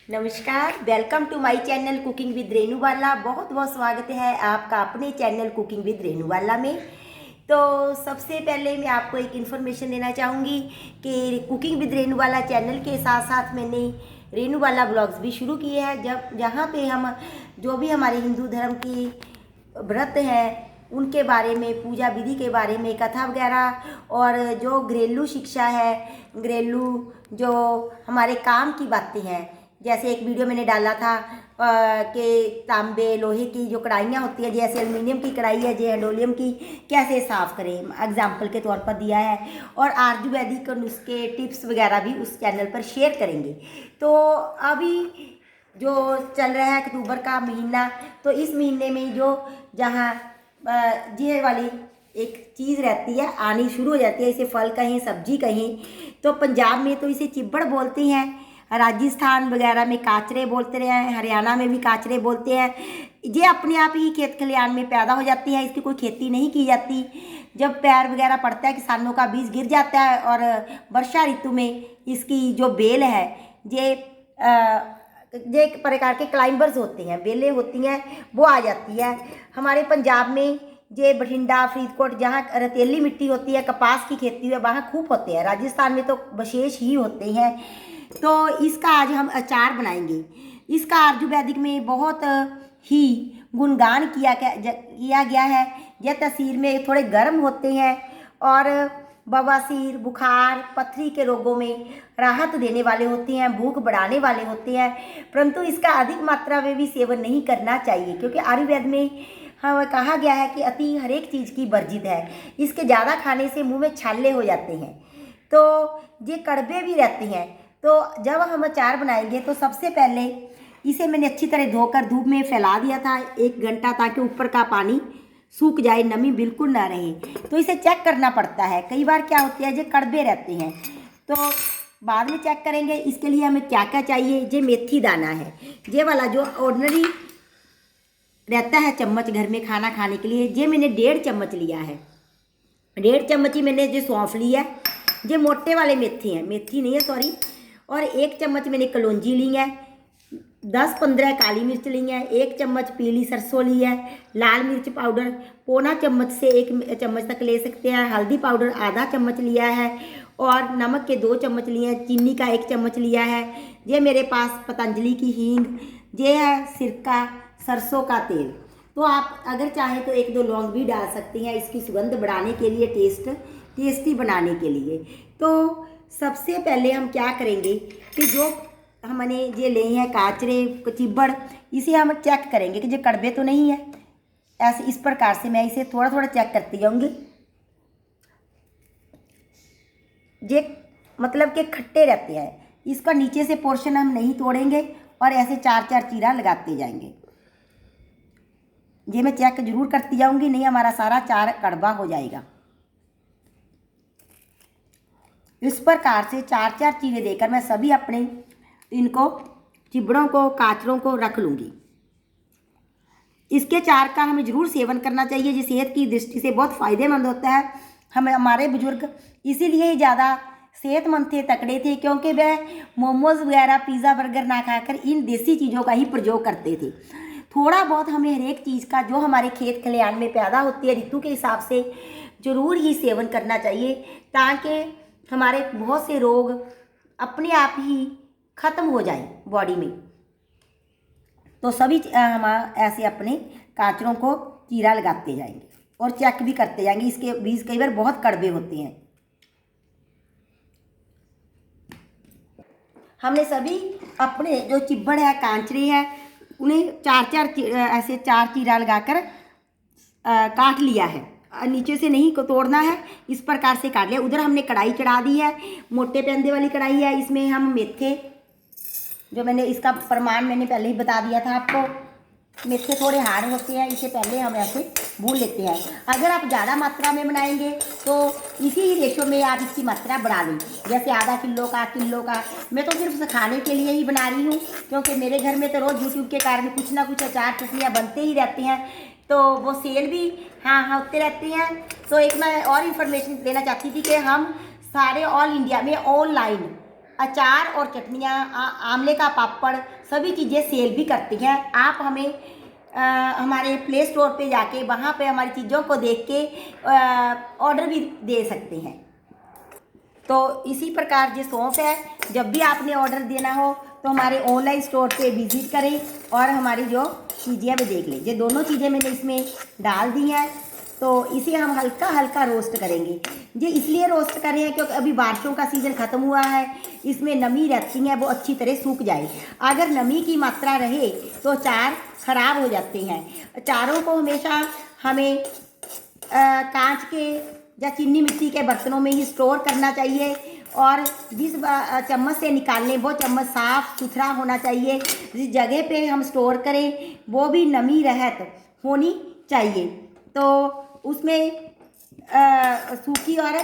नमस्कार, welcome to my channel cooking with Renubala. बहुत बहुत स्वागत है आपका अपने चैनल कुकिंग विद रेणुबाला में। तो सबसे पहले मैं आपको एक इन्फॉर्मेशन देना चाहूँगी कि कुकिंग विद रेणुबाला चैनल के साथ साथ मैंने रेणुबाला ब्लॉग्स भी शुरू किए हैं, जब जहाँ पे हम जो भी हमारे हिंदू धर्म की व्रत हैं उनके बारे में, पूजा विधि के बारे में, कथा वगैरह, और जो घरेलू शिक्षा है, घरेलू जो हमारे काम की बातें हैं। जैसे एक वीडियो मैंने डाला था कि तांबे लोहे की जो कढ़ाइयाँ होती है, जैसे एल्युमिनियम की कढ़ाई है, जैसे हेडोलियम की, कैसे साफ़ करें, एग्जाम्पल के तौर पर दिया है। और आयुर्वेदिक नुस्खे टिप्स वगैरह भी उस चैनल पर शेयर करेंगे। तो अभी जो चल रहा है अक्टूबर का महीना, तो इस महीने में जो जहाँ ये वाली एक चीज़ रहती है आनी शुरू हो जाती है, इसे फल कहें सब्जी कहें, तो पंजाब में तो इसे चिब्बड़ बोलते हैं, राजस्थान वगैरह में काचरे बोलते रहे हैं, हरियाणा में भी काचरे बोलते हैं। ये अपने आप ही खेत खलिहान में पैदा हो जाती है, इसकी कोई खेती नहीं की जाती। जब पैर वगैरह पड़ता है, किसानों का बीज गिर जाता है, और वर्षा ऋतु में इसकी जो बेल है, ये एक प्रकार के क्लाइंबर्स होते हैं, बेलें होती हैं, वो आ जाती है। हमारे पंजाब में ये बठिंडा फरीदकोट जहाँ रेतीली मिट्टी होती है, कपास की खेती है, वहाँ खूब होते हैं। राजस्थान में तो विशेष ही होते हैं। तो इसका आज हम अचार बनाएंगे। इसका आयुर्वेदिक में बहुत ही गुणगान किया गया है। यह तसीर में थोड़े गर्म होते हैं और बवासीर, बुखार, पथरी के रोगों में राहत देने वाले होते हैं, भूख बढ़ाने वाले होते हैं। परंतु इसका अधिक मात्रा में भी सेवन नहीं करना चाहिए, क्योंकि आयुर्वेद में हाँ कहा गया है कि अति हर एक चीज़ की वर्जित है। इसके ज़्यादा खाने से मुंह में छाले हो जाते हैं, तो ये कड़वे भी रहते हैं। तो जब हम अचार बनाएंगे तो सबसे पहले इसे मैंने अच्छी तरह धोकर धूप में फैला दिया था 1 घंटा, ताकि ऊपर का पानी सूख जाए, नमी बिल्कुल ना रहे। तो इसे चेक करना पड़ता है, कई बार क्या होता है ये कड़वे रहते हैं, तो बाद में चेक करेंगे। इसके लिए हमें क्या क्या चाहिए। ये मेथी दाना है, ये वाला जो ऑर्डिनरी रहता है चम्मच घर में खाना खाने के लिए, ये मैंने 1.5 चम्मच लिया है। 1.5 चम्मच ही मैंने जो सौंफ ली है। ये मोटे वाले मेथी हैं, मेथी नहीं है सॉरी। और 1 चम्मच मैंने कलौंजी ली है, 10-15 काली मिर्च ली है, 1 चम्मच पीली सरसों ली है, लाल मिर्च पाउडर पौना चम्मच से 1 चम्मच तक ले सकते हैं, हल्दी पाउडर आधा चम्मच लिया है, और नमक के 2 चम्मच लिए हैं, चीनी का 1 चम्मच लिया है। ये मेरे पास पतंजलि की हींग, ये है सिरका, सरसों का तेल। तो आप अगर चाहें तो 1-2 लौंग भी डाल सकते हैं, इसकी सुगंध बढ़ाने के लिए, टेस्टी बनाने के लिए। तो सबसे पहले हम क्या करेंगे कि जो हमने ये ले हैं काचरे चिब्बड़, इसे हम चेक करेंगे कि ये कड़वे तो नहीं है। ऐसे इस प्रकार से मैं इसे थोड़ा थोड़ा चेक करती जाऊंगी। ये मतलब कि खट्टे रहते हैं, इसका नीचे से पोर्शन हम नहीं तोड़ेंगे और ऐसे 4-4 चीरा लगाते जाएंगे। ये मैं चेक जरूर करती जाऊंगी, नहीं हमारा सारा चार कड़वा हो जाएगा। इस प्रकार से 4-4 चीरे देकर मैं सभी अपने इनको चिबड़ों को, काचरों को रख लूँगी। इसके चार का हमें ज़रूर सेवन करना चाहिए, जो सेहत की दृष्टि से बहुत फ़ायदेमंद होता है। हमारे बुजुर्ग इसीलिए ज़्यादा सेहतमंद थे, तकड़े थे, क्योंकि वह मोमोज़ वगैरह, पिज़्ज़ा, बर्गर ना खाकर इन देसी चीज़ों का ही प्रयोग करते थे। थोड़ा बहुत हमें हर एक चीज़ का जो हमारे खेत खलिहान में पैदा होती है ऋतु के हिसाब से ज़रूर ही सेवन करना चाहिए, ताकि हमारे बहुत से रोग अपने आप ही ख़त्म हो जाए बॉडी में। तो सभी हम ऐसे अपने काचरों को चीरा लगाते जाएंगे और चेक भी करते जाएंगे। इसके बीज कई बार बहुत कड़वे होते हैं। हमने सभी अपने जो चिब्बड़ है, कांचरे हैं, उन्हें 4-4 ऐसे 4 चीरा लगाकर काट लिया है। नीचे से नहीं को तोड़ना है, इस प्रकार से काट लिया। उधर हमने कढ़ाई चढ़ा दी है, मोटे पेंदे वाली कढ़ाई है। इसमें हम मेथे, जो मैंने इसका प्रमाण मैंने पहले ही बता दिया था आपको। मेथे थोड़े हार्ड होते हैं, इसे पहले हम ऐसे भून लेते हैं। अगर आप ज़्यादा मात्रा में बनाएंगे तो इसी ही रेशो में आप इसकी मात्रा बढ़ा दें, जैसे आधा किलो का। मैं तो सिर्फ खाने के लिए ही बना रही हूँ, क्योंकि मेरे घर में तो रोज़ यूट्यूब के कारण कुछ ना कुछ अचार चटनियाँ बनते ही रहते हैं, तो वो सेल भी होते रहते हैं। तो एक मैं और इन्फॉर्मेशन देना चाहती थी कि हम सारे ऑल इंडिया में ऑनलाइन अचार और चटनियाँ, आंवले का पापड़, सभी चीज़ें सेल भी करती हैं। आप हमें हमारे प्ले स्टोर पे जाके वहाँ पे हमारी चीज़ों को देख के ऑर्डर भी दे सकते हैं। तो इसी प्रकार जो शॉप है, जब भी आपने ऑर्डर देना हो तो हमारे ऑनलाइन स्टोर पे विजिट करें और हमारी जो चीज़ें भी देख लें। ये दोनों चीज़ें मैंने इसमें डाल दी हैं, तो इसे हम हल्का हल्का रोस्ट करेंगे। ये इसलिए रोस्ट कर रहे हैं क्योंकि अभी बारिशों का सीज़न ख़त्म हुआ है, इसमें नमी रहती है, वो अच्छी तरह सूख जाए। अगर नमी की मात्रा रहे तो अचार ख़राब हो जाते हैं। अचारों को हमेशा हमें कांच के या चीनी मिट्टी के बर्तनों में ही स्टोर करना चाहिए और जिस चम्मच से निकालने वो चम्मच साफ़ सुथरा होना चाहिए। जिस जगह पे हम स्टोर करें वो भी नमी रहत होनी चाहिए। तो उसमें सूखी और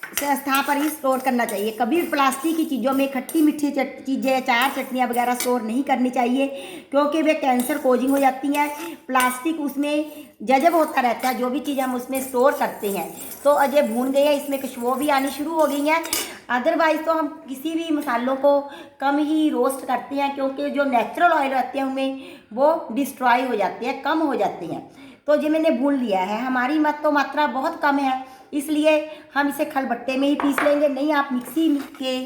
स्थान पर ही स्टोर करना चाहिए। कभी प्लास्टिक की चीज़ों में खट्टी मीठी चीज़ें, अचार, चटनियाँ वगैरह स्टोर नहीं करनी चाहिए क्योंकि वे कैंसर कोजिंग हो जाती हैं। प्लास्टिक उसमें जज़ब होता रहता है, जो भी चीज़ हम उसमें स्टोर करते हैं। तो अजय भून गए हैं, इसमें खुशबू भी आनी शुरू हो गई हैं। अदरवाइज़ तो हम किसी भी मसालों को कम ही रोस्ट करते हैं क्योंकि जो नेचुरल ऑयल रहते हैं उनमें वो डिस्ट्रॉय हो जाते हैं, कम हो जाते हैं। तो ये मैंने भून लिया है। हमारी मात्रा बहुत कम है, इसलिए हम इसे खलबट्टे में ही पीस लेंगे। नहीं, आप मिक्सी के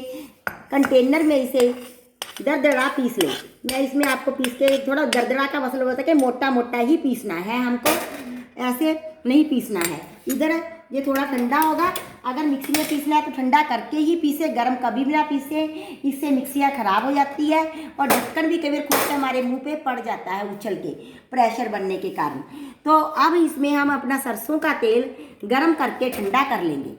कंटेनर में इसे दरदरा पीस लें। मैं इसमें आपको पीस के थोड़ा दरदरा का मतलब होता है कि मोटा मोटा ही पीसना है, हमको ऐसे नहीं पीसना है। इधर ये थोड़ा ठंडा होगा, अगर मिक्सी में पीसना है तो ठंडा करके ही पीसे, गर्म कभी भी ना पीसे, इससे मिक्सियाँ ख़राब हो जाती है और ढक्कन भी कई बार खुद से हमारे मुंह पे पड़ जाता है उछल के, प्रेशर बनने के कारण। तो अब इसमें हम अपना सरसों का तेल गर्म करके ठंडा कर लेंगे।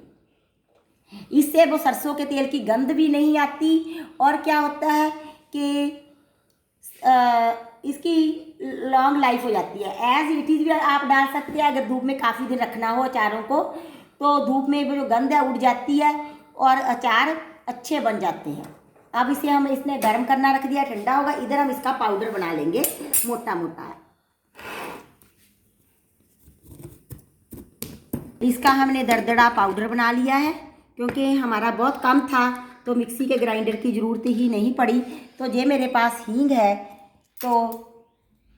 इससे वो सरसों के तेल की गंध भी नहीं आती और क्या होता है कि इसकी लॉन्ग लाइफ हो जाती है। एज इट इज़ भी आप डाल सकते हैं। अगर धूप में काफ़ी दिन रखना हो अचारों को तो धूप में वो जो गंध है उड़ जाती है और अचार अच्छे बन जाते हैं। अब इसे हम इसने गर्म करना रख दिया, ठंडा होगा। इधर हम इसका पाउडर बना लेंगे मोटा मोटा। इसका हमने दरदरा पाउडर बना लिया है क्योंकि हमारा बहुत कम था तो मिक्सी के ग्राइंडर की ज़रूरत ही नहीं पड़ी। तो ये मेरे पास हींग है, तो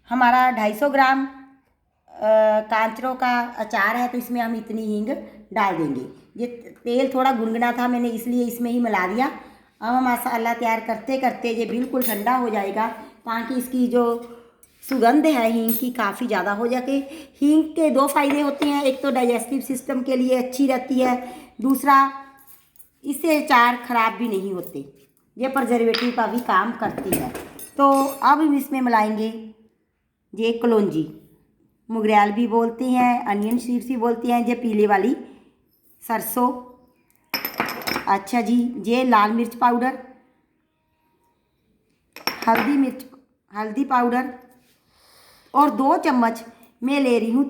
हमारा 250 ग्राम कांचरों का अचार है, तो इसमें हम इतनी हींग डाल देंगे। ये तेल थोड़ा गुनगुना था, मैंने इसलिए इसमें ही मिला दिया। अब हम मसाला तैयार करते करते ये बिल्कुल ठंडा हो जाएगा ताकि इसकी जो सुगंध है हींग की काफ़ी ज़्यादा हो जाए। हींग के 2 फायदे होते हैं, एक तो डाइजेस्टिव सिस्टम के लिए अच्छी रहती है, दूसरा इससे अचार ख़राब भी नहीं होते, ये प्रिजर्वेटिव का भी काम करती है। तो अब हम इसमें मिलाएंगे ये कलौंजी, मुगरियाल भी बोलते हैं, अनियन सीड्स भी बोलते हैं, ये पीले वाली सरसों। अच्छा जी, ये लाल मिर्च पाउडर, हल्दी पाउडर और 2 चम्मच मैं ले रही हूँ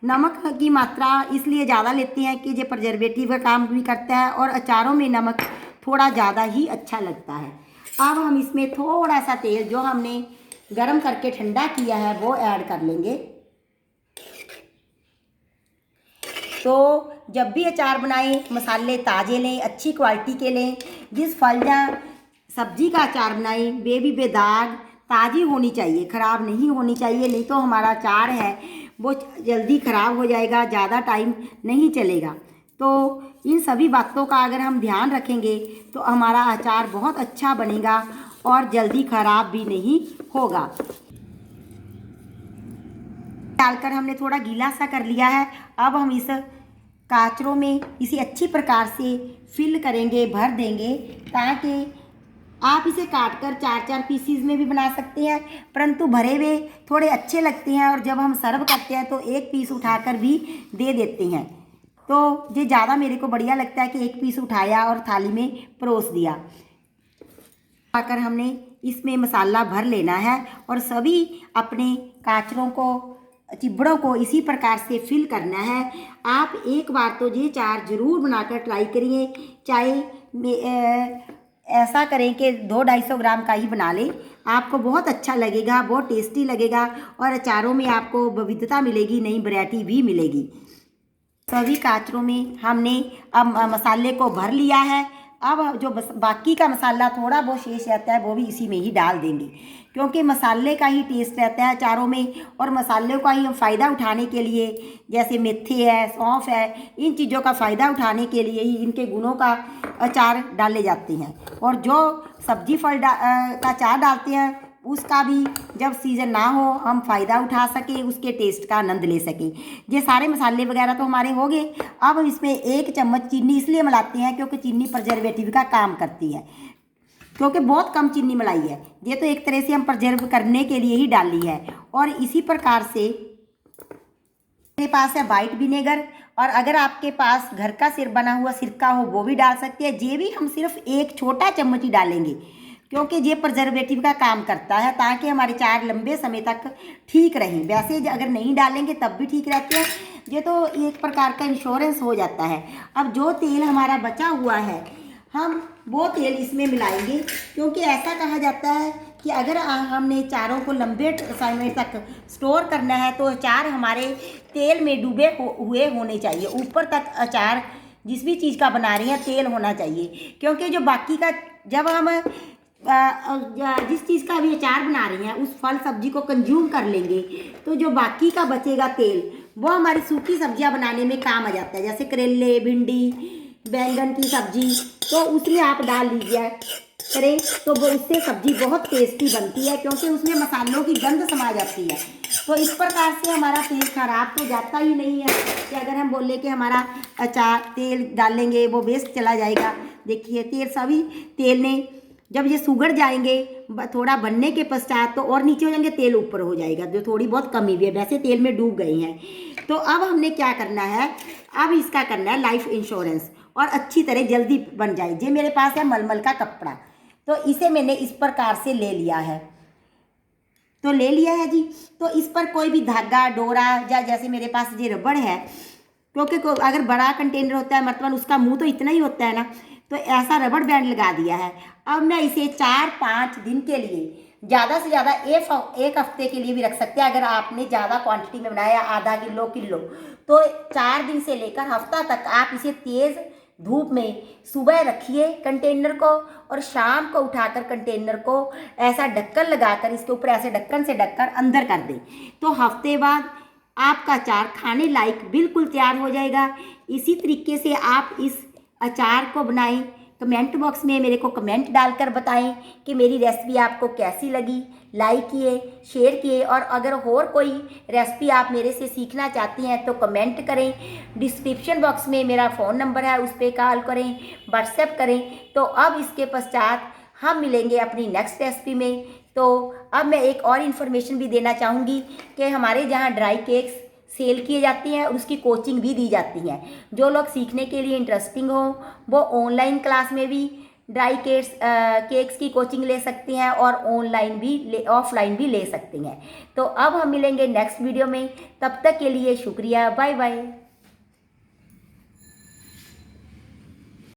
नमक की मात्रा इसलिए ज़्यादा लेते हैं कि ये प्रिजर्वेटिव का काम भी करता है और अचारों में नमक थोड़ा ज़्यादा ही अच्छा लगता है। अब हम इसमें थोड़ा सा तेल जो हमने गरम करके ठंडा किया है वो ऐड कर लेंगे। तो जब भी अचार बनाएं मसाले ताज़े लें, अच्छी क्वालिटी के लें। जिस फल या सब्जी का अचार बनाएं वे भी बेदाग ताज़ी होनी चाहिए, ख़राब नहीं होनी चाहिए, नहीं तो हमारा अचार है वो जल्दी ख़राब हो जाएगा, ज़्यादा टाइम नहीं चलेगा। तो इन सभी बातों का अगर हम ध्यान रखेंगे तो हमारा अचार बहुत अच्छा बनेगा और जल्दी ख़राब भी नहीं होगा। डालकर हमने थोड़ा गीला सा कर लिया है। अब हम इस काचरों में इसे अच्छी प्रकार से फिल करेंगे, भर देंगे, ताकि आप इसे काटकर 4-4 पीसीज में भी बना सकते हैं, परंतु भरे हुए थोड़े अच्छे लगते हैं और जब हम सर्व करते हैं तो 1 पीस उठाकर भी दे देते हैं। तो ये ज़्यादा मेरे को बढ़िया लगता है कि 1 पीस उठाया और थाली में परोस दिया। आकर हमने इसमें मसाला भर लेना है और सभी अपने काचरों को, चिबड़ों को इसी प्रकार से फिल करना है। आप एक बार तो ये अचार ज़रूर बनाकर ट्राई करिए, चाहे ऐसा करें कि 200-250 ग्राम का ही बना लें, आपको बहुत अच्छा लगेगा, बहुत टेस्टी लगेगा और अचारों में आपको विविधता मिलेगी, नई वैरायटी भी मिलेगी। सभी काचरों में हमने अब मसाले को भर लिया है। अब जो बाकी का मसाला थोड़ा बहुत शेष रहता है वो भी इसी में ही डाल देंगे, क्योंकि मसाले का ही टेस्ट रहता है अचारों में, और मसालों का ही हम फ़ायदा उठाने के लिए, जैसे मेथी है, सौंफ है, इन चीज़ों का फ़ायदा उठाने के लिए ही इनके गुणों का अचार डाले जाते हैं। और जो सब्जी फल का अचार डालते हैं उसका भी जब सीज़न ना हो हम फ़ायदा उठा सकें, उसके टेस्ट का आनंद ले सकें। ये सारे मसाले वगैरह तो हमारे हो गए। अब हम इसमें 1 चम्मच चीनी इसलिए मिलाते हैं क्योंकि चीनी प्रिजर्वेटिव का काम करती है, क्योंकि बहुत कम चीनी मिलाई है। ये तो एक तरह से हम प्रिजर्व करने के लिए ही डाली है। और इसी प्रकार से मेरे पास है वाइट विनेगर, और अगर आपके पास घर का बना हुआ सिरका हो वो भी डाल सकते हैं। ये भी हम सिर्फ 1 छोटा चम्मच ही डालेंगे, क्योंकि ये प्रिजर्वेटिव का काम करता है, ताकि हमारे अचार लंबे समय तक ठीक रहें। वैसे अगर नहीं डालेंगे तब भी ठीक रहते हैं। ये तो एक प्रकार का इंश्योरेंस हो जाता है। अब जो तेल हमारा बचा हुआ है हम वो तेल इसमें मिलाएंगे, क्योंकि ऐसा कहा जाता है कि अगर हमने अचारों को लंबे समय तक स्टोर करना है तो अचार हमारे तेल में डूबे हुए होने चाहिए। ऊपर तक अचार जिस भी चीज़ का बना रही हैं तेल होना चाहिए, क्योंकि जो बाकी का जब हम जिस चीज़ का भी अचार बना रही हैं उस फल सब्जी को कंज्यूम कर लेंगे तो जो बाकी का बचेगा तेल वो हमारी सूखी सब्जियां बनाने में काम आ जाता है, जैसे करेले, भिंडी, बैंगन की सब्जी, तो उसमें आप डाल लीजिए करें तो वो उससे सब्जी बहुत टेस्टी बनती है, क्योंकि उसमें मसालों की गंध समा जाती है। तो इस प्रकार से हमारा तेल खराब तो जाता ही नहीं है कि अगर हम बोले कि हमारा अचार तेल डालेंगे वो वेस्ट चला जाएगा। देखिए तेल सभी तेल ने जब ये सुगड़ जाएंगे थोड़ा बनने के पश्चात तो और नीचे हो जाएंगे, तेल ऊपर हो जाएगा, जो थोड़ी बहुत कमी भी है, वैसे तेल में डूब गए हैं। तो अब हमने क्या करना है, अब इसका करना है लाइफ इंश्योरेंस, और अच्छी तरह जल्दी बन जाए। ये मेरे पास है मलमल का कपड़ा, तो इसे मैंने इस प्रकार से ले लिया है, तो ले लिया है जी। तो इस पर कोई भी धागा, डोरा, या जैसे मेरे पास ये रबड़ है, क्योंकि अगर बड़ा कंटेनर होता है मतलब उसका मुंह तो इतना ही होता है ना, तो ऐसा रबड़ बैंड लगा दिया है। अब मैं इसे 4-5 दिन के लिए, ज़्यादा से ज़्यादा 1 हफ्ते के लिए भी रख सकते हैं। अगर आपने ज़्यादा क्वांटिटी में बनाया, आधा किलो, तो 4 दिन से लेकर हफ्ता तक आप इसे तेज़ धूप में सुबह रखिए कंटेनर को, और शाम को उठाकर कंटेनर को ऐसा ढक्कन लगाकर इसके ऊपर ऐसे ढक्कन से ढककर अंदर कर दें। तो हफ्ते बाद आपका अचार खाने लायक बिल्कुल तैयार हो जाएगा। इसी तरीके से आप इस अचार को बनाएं। कमेंट बॉक्स में मेरे को कमेंट डालकर बताएं कि मेरी रेसिपी आपको कैसी लगी। लाइक किए, शेयर किए, और अगर और कोई रेसिपी आप मेरे से सीखना चाहती हैं तो कमेंट करें। डिस्क्रिप्शन बॉक्स में मेरा फ़ोन नंबर है, उस पर कॉल करें, व्हाट्सएप करें। तो अब इसके पश्चात हम मिलेंगे अपनी नेक्स्ट रेसिपी में। तो अब मैं एक और इन्फॉर्मेशन भी देना चाहूँगी कि हमारे जहाँ ड्राई केक्स सेल किए जाती हैं और उसकी कोचिंग भी दी जाती है। जो लोग सीखने के लिए इंटरेस्टिंग हो वो ऑनलाइन क्लास में भी ड्राई केक्स की कोचिंग ले सकती हैं, और ऑनलाइन भी ऑफलाइन भी ले सकती हैं। तो अब हम मिलेंगे नेक्स्ट वीडियो में, तब तक के लिए शुक्रिया, बाय बाय।